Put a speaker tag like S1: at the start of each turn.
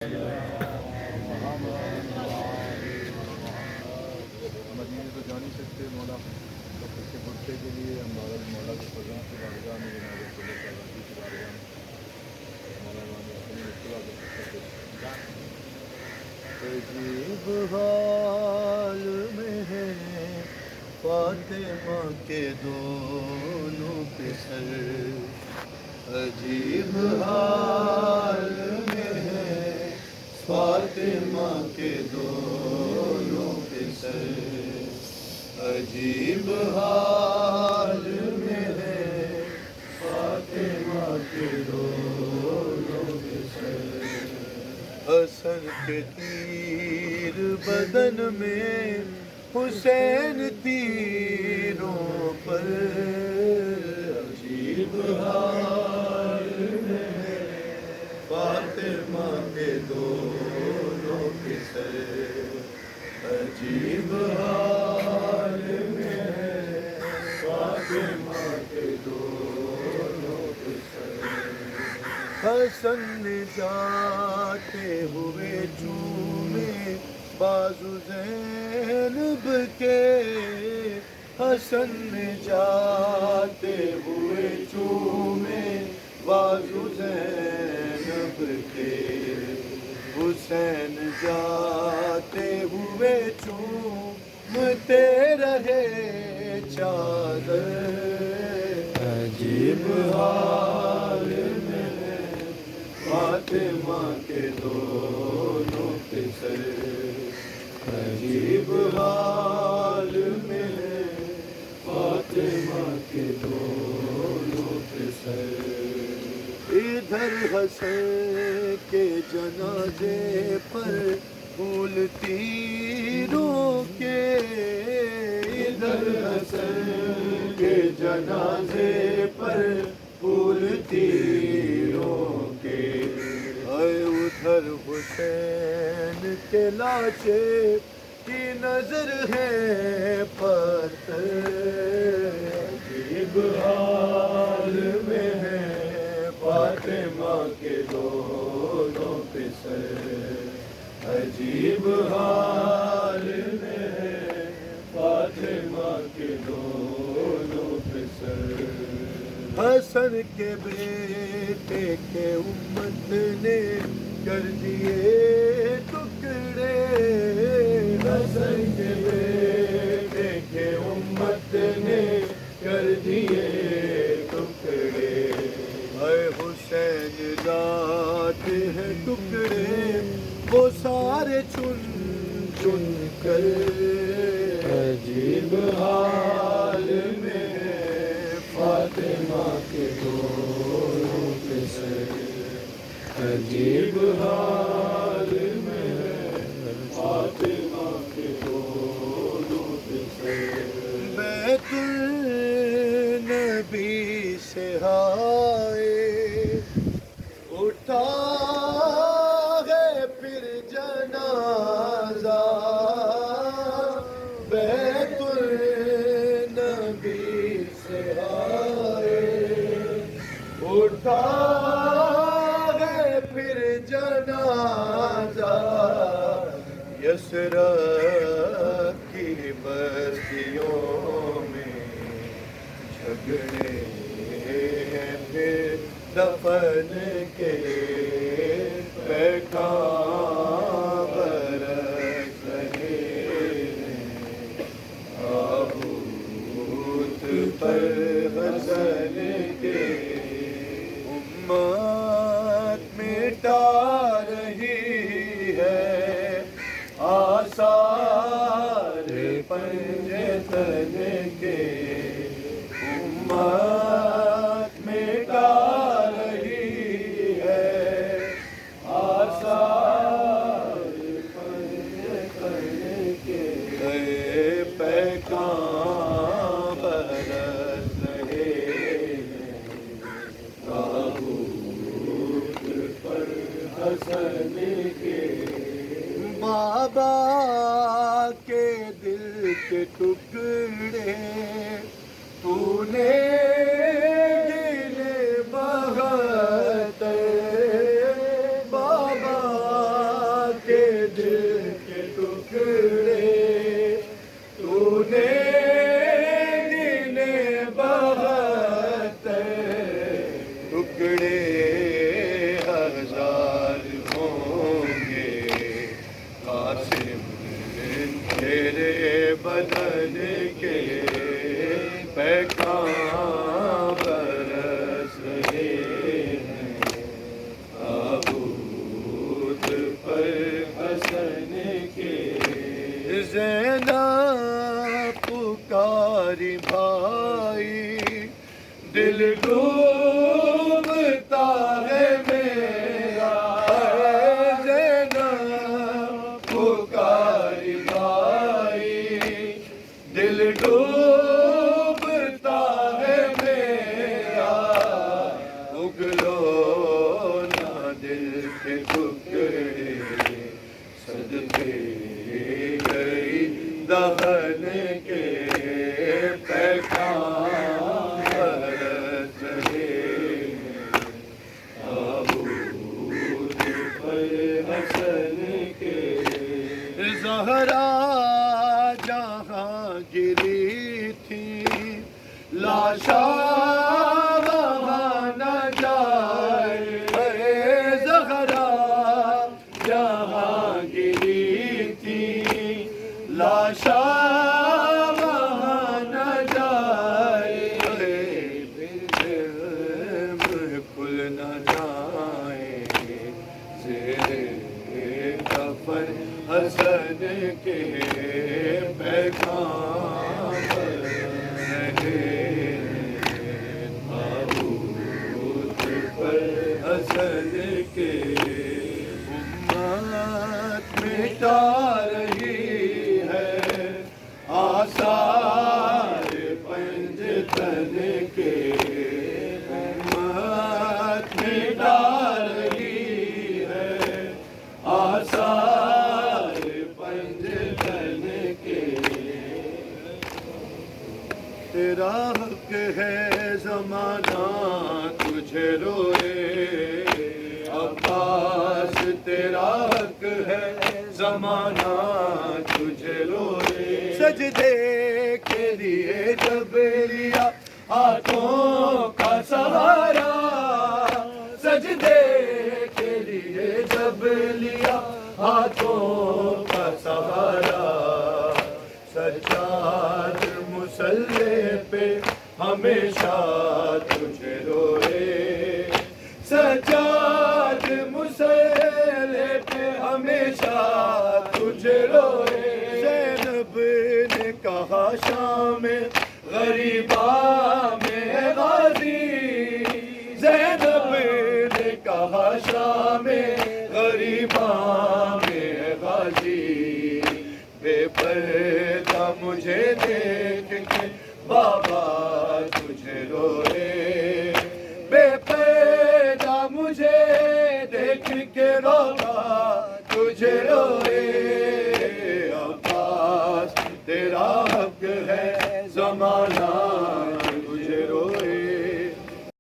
S1: مدینے تو جا نہیں سکتے مولا، تو اس کے بڑھتے کے لیے ہم مولا کی فضا کی بارگاہ میں جناب صلی اللہ علیہ کی بارگاہ میں مولا نے اپنی مشکلات کو کر عجیب حال میں ہے فاطمہ کے دونوں کے سر، عجیب حال میں ہے فاطمہ کے دونوں کے سر، عجیب حال میں ہے فاطمہ کے دونوں کے سر، حسن کے تیر بدن میں حسین تیروں پر، عجیب حال میں ہے فاطمہ کے دونوں کے سر، عجیب حال میں ہے فاطمہ کے دونوں کے سر، حسن جاتے ہوئے چومے بازو زینب کے، حسن جاتے ہوئے چومے بازو زینب کے، حسین جاتے ہوئے چومتے رہے چادر، عجیب حال میں ہے فاطمہ کے دونوں کے سر، عجیب حال میں ہے فاطمہ کے دونوں کے سر، ادھر حسن کے جنازے پر پھول تیروں کے، ادھر حسن کے جنازے پر پھول تیروں کے، ادھر حسین کے لاشے کی نظر ہے پتھر، عجیب حال میں ہے فاطمہ کے دونوں کے سر، عجیب حال میں ہے فاطمہ کے دونوں کے سر، حسن کے بیٹے کے امت نے کر دیے ٹکڑے، حسن کے بیٹے کے امت نے کر دیے ٹکڑے، اے حسین ذات ہے ٹکڑے وہ سارے چن چن کر، عجیب حال میں ہے فاطمہ کے دونوں کے سر، عجیب حال میں ہے فاطمہ کے دونوں کے سر، بیت النبی سے ہائے اٹھا ہے پھر جنازہ، بیت النبی سے آئے اٹھا ہے پھر جنازہ، یثرب کی بستیوں میں جھگڑے ہیں پھر دفن کے پیغام برس رہے ہیں، تابوت پر حسن کے امت مٹا رہی ہے آثار پنجتن کے، امت مٹا رہی ہے آثار پنجتن کے، پیغام برس رہے ہیں تابوت پر حسن کے، بابا کے دل کے ٹکڑے تو نے گلے بہت بابا بدن کے پیغام برس رہے ہیں، تابوت پر حسن کے زینب پکاری بھائی، دل ڈوبتا ہے میرا، زینب پکاری بھائی، دل ڈوبتا ہے میرا، اگلو نہ دل کے ٹکڑے، صدقے گئی دہن کے پیغام برس رہے ہیں، تابوت پر حسن کے زہرا جہاں گری تھی، لاشا وہاں نہ جائے، زہرا جہاں گری تھی، لاشا وہاں نہ جائے، پھر کھل نہ جائے، زیر کفن حسن کے پیغام رہے، تابوت پر حسن کے امت مٹا رہی ہے آثار پنجتن کے، امت مٹا رہی ہے آثار پنجتن کے، تیرا حق ہے زمانہ تجھے روئے، عباس تیرا حق ہے زمانہ تجھے روئے، سجدے کے لیے جب لیا ہاتھوں کا سہارا، سجدے کے لیے جب لیا ہاتھوں کا سہارا، سجاد مصلی پہ ہمیشہ تجھے روئے، سجاد مصلی پہ ہمیشہ تجھے روئے، زینب نے کہا شام غریبا میں غازی، زینب نے کہا شام غریبا میں غازی، بے پردہ مجھے دے